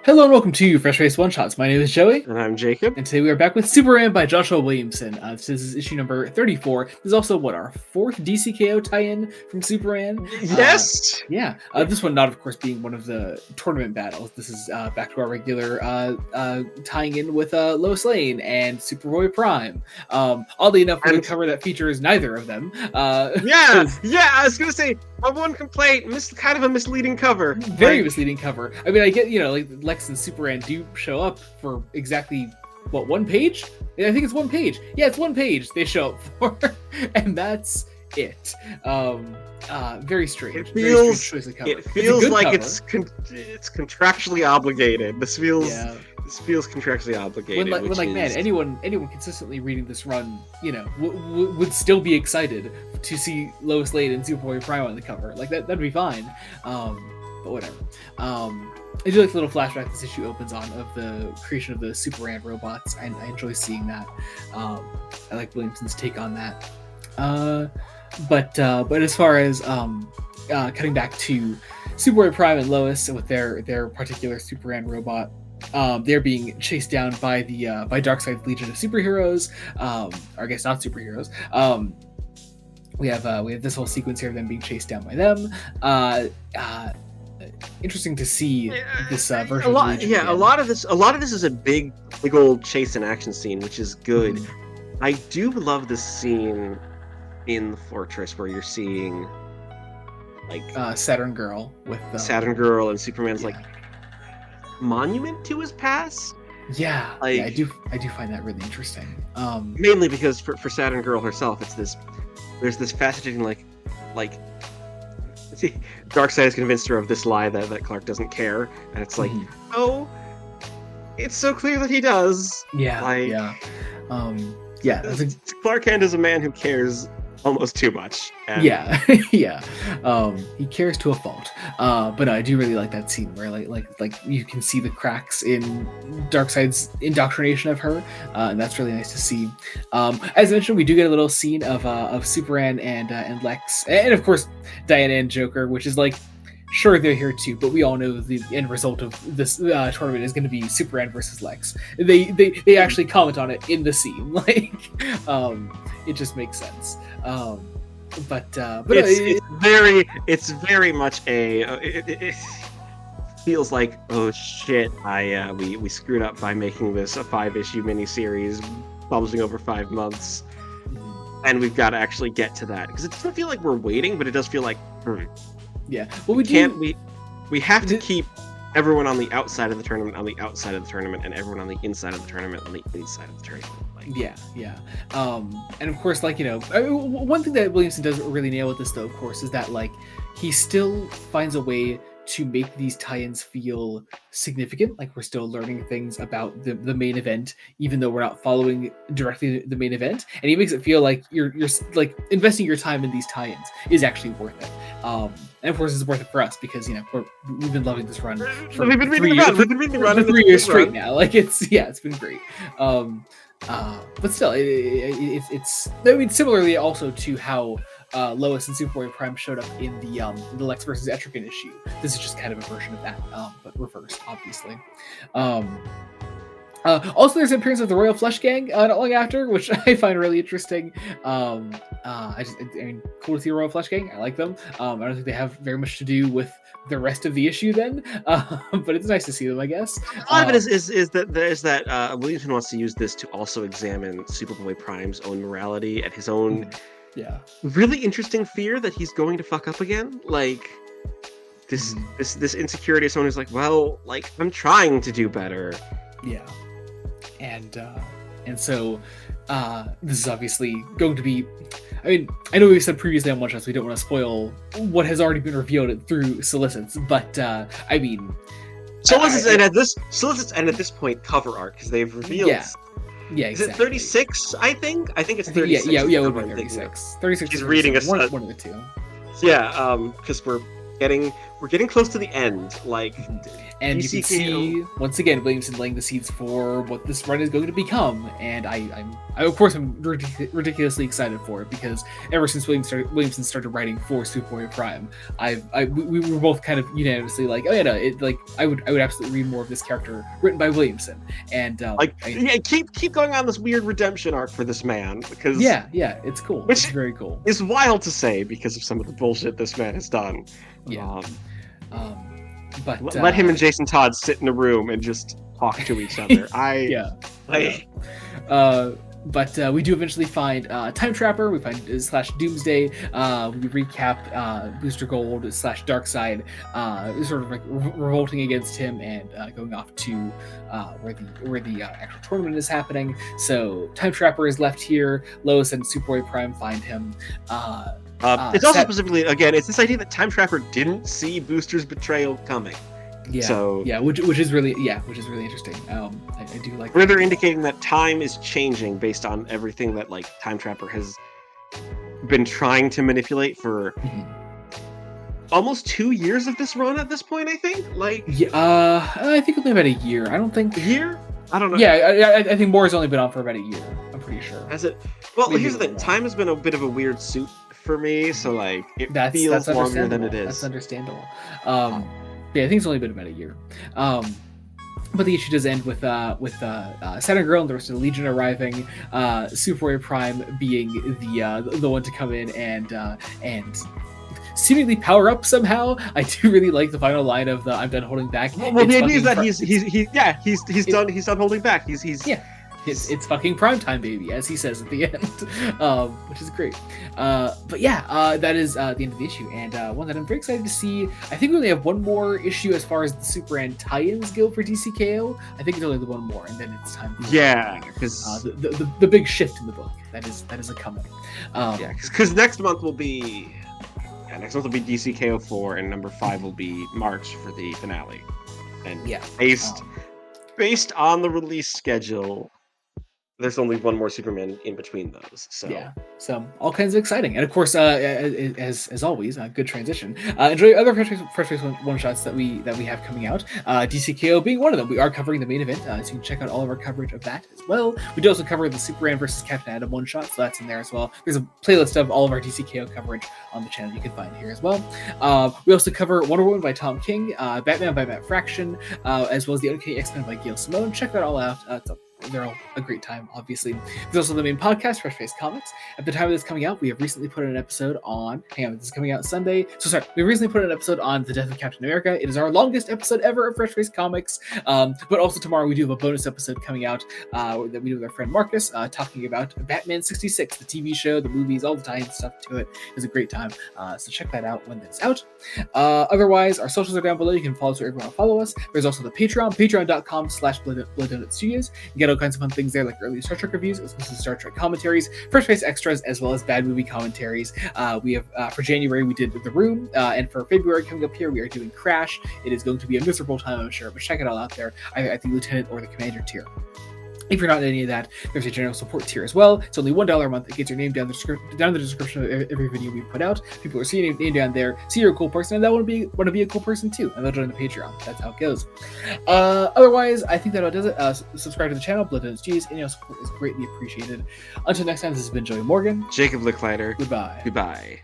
Hello and welcome to Fresh Face One Shots. My name is Joey. And I'm Jacob. And today we are back with Superman by Joshua Williamson. This is issue number 34. This is also, our fourth DCKO tie-in from Superman? Yes! This one not, of course, being one of the tournament battles. This is back to our regular tying in with Lois Lane and Superboy Prime. Oddly enough, with a cover that features neither of them. I was going to say, my one complaint, kind of a misleading cover. Very misleading cover. I mean, I get, Lex and Superman do show up for exactly, one page? I think it's one page. Yeah, it's one page they show up for, and that's it. Very strange. It feels like cover. it's contractually obligated. This feels contractually obligated. Man, anyone consistently reading this run, would still be excited to see Lois Lane and Superboy Prime on the cover. Like that'd be fine. But whatever. I do like the little flashback this issue opens on of the creation of the Superman robots. I enjoy seeing that. I like Williamson's take on that. But as far as cutting back to Superboy Prime and Lois with their particular Superman robot, they're being chased down by the by Darkseid's Legion of Superheroes, or I guess not superheroes. We have this whole sequence here of them being chased down by them. Interesting to see this version. A lot of this is a big old chase and action scene, which is good. Mm-hmm. I do love this scene in the fortress where you're seeing Saturn Girl with Saturn Girl and Superman's monument to his past. I do find that really interesting. Mainly because for Saturn Girl herself, there's this fascinating Darkseid has convinced her of this lie that Clark doesn't care, and it's like, oh, it's so clear that he does. Clark Kent is a man who cares almost too much. And... he cares to a fault. But no, I do really like that scene where like you can see the cracks in Darkseid's indoctrination of her, and that's really nice to see. As mentioned, we do get a little scene of Superman and Lex, and of course Diana and Joker, which is sure, they're here too, but we all know the end result of this tournament is going to be Superman versus Lex. They actually comment on it in the scene, it just makes sense. But it's very much it feels like, oh shit, we screwed up by making this a 5-issue miniseries publishing over 5 months, and we've got to actually get to that, because it doesn't feel like we're waiting, but it does feel like well, we have to keep everyone on the outside of the tournament on the outside of the tournament, and everyone on the inside of the tournament on the inside of the tournament. And of course, one thing that Williamson doesn't really nail with this, though, of course, is that he still finds a way to make these tie-ins feel significant. We're still learning things about the main event, even though we're not following directly the main event, and he makes it feel like you're investing your time in these tie-ins is actually worth it. And of course, it's worth it for us because we've been loving this run for 3 years straight now. It's been great. But still, it's similarly also to how Lois and Superboy Prime showed up in the Lex versus Etrigan issue. This is just kind of a version of that, but reversed, obviously. Also, there's an appearance of the Royal Flush Gang not long after, which I find really interesting. Cool to see a Royal Flush Gang. I like them. I don't think they have very much to do with the rest of the issue then, but it's nice to see them, I guess. A lot of it is that Williamson wants to use this to also examine Superboy Prime's own morality and his own really interesting fear that he's going to fuck up again. This insecurity of someone who's I'm trying to do better. And so this is obviously going to be, I know we've said previously on One Shots we don't want to spoil what has already been revealed through solicits, but solicits and at this point cover art, because they've revealed exactly. Is it 36? I think it's 36. It would be 36. 36. She's reading one of the two. Because we're we're getting close to the end. Like, and you can see once again Williamson laying the seeds for what this run is going to become. And I'm of course I'm ridiculously excited for it, because ever since Williamson started writing for Superboy Prime, we were both kind of unanimously like, oh yeah, no, I would absolutely read more of this character written by Williamson. And keep going on this weird redemption arc for this man, because yeah, it's cool. It's very cool. It's wild to say because of some of the bullshit this man has done. Yeah. But let him and Jason Todd sit in a room and just talk to each other. But we do eventually find Time Trapper. We find / Doomsday. We recap Booster Gold / Darkseid, sort of like revolting against him and going off to where the actual tournament is happening. So Time Trapper is left here. Lois and Superboy Prime find him. It's also specifically, again, it's this idea that Time Trapper didn't see Booster's betrayal coming. Yeah. So which is really interesting. I do like. Further indicating that time is changing based on everything that like Time Trapper has been trying to manipulate for almost 2 years of this run at this point. I think. I think only about a year. I don't think a year. I don't know. Yeah, I think more has only been on for about a year. I'm pretty sure. Has it? Well, maybe here's the thing. Time has been a bit of a weird suit for me, so like it feels longer than it is. That's understandable. Yeah, I think it's only been about a year. But the issue does end with Saturn Girl and the rest of the Legion arriving. Superboy Prime being the one to come in and seemingly power up somehow. I do really like the final line of the "I'm done holding back." Well, the idea is that he's done holding back. It's fucking prime time, baby, as he says at the end, which is great. But yeah, that is the end of the issue, and one that I'm very excited to see. I think we only have one more issue as far as the Superman tie-ins go for DCKO. I think it's only the one more, and then it's time for because the big shift in the book that is a coming. Because next month will be DCKO 4, and number 5 will be March for the finale, and based on the release schedule, there's only one more Superman in between those. So all kinds of exciting, and of course, as always, good transition. Enjoy other Fresh one shots that we have coming out. DCKO being one of them. We are covering the main event, so you can check out all of our coverage of that as well. We do also cover the Superman versus Captain Atom one shot, so that's in there as well. There's a playlist of all of our DCKO coverage on the channel you can find here as well. We also cover Wonder Woman by Tom King, Batman by Matt Fraction, as well as the Uncanny X-Men by Gail Simone. Check that all out. They're all a great time, obviously. There's also the main podcast, Fresh Face Comics. At the time of this coming out, we have recently put an episode on... this is coming out Sunday. We recently put an episode on the death of Captain America. It is our longest episode ever of Fresh Face Comics. But also tomorrow we do have a bonus episode coming out that we do with our friend Marcus, talking about Batman 66, the TV show, the movies, all the tie-in stuff to it. It was a great time. So check that out when that's out. Otherwise, our socials are down below. You can follow us wherever you want to follow us. There's also the Patreon, patreon.com/Blood Donut Studios. You get all kinds of fun things there, like early Star Trek reviews, as well as Star Trek commentaries, Fresh Face extras, as well as bad movie commentaries. We have for January we did The Room, and for February coming up here we are doing Crash. It is going to be a miserable time, I'm sure, but check it all out there, either at the Lieutenant or the Commander tier. If you're not in any of that, there's a general support tier as well. It's only $1 a month. It gets your name down the description of every video we put out. People are seeing your name down there, see you're a cool person, and they want to be a cool person too, and they'll join the Patreon. That's how it goes. Otherwise, I think that about does it. Subscribe to the channel, Blood Donuts G's. Any support is greatly appreciated. Until next time, this has been Joey Morgan. Jacob Licklider. Goodbye. Goodbye.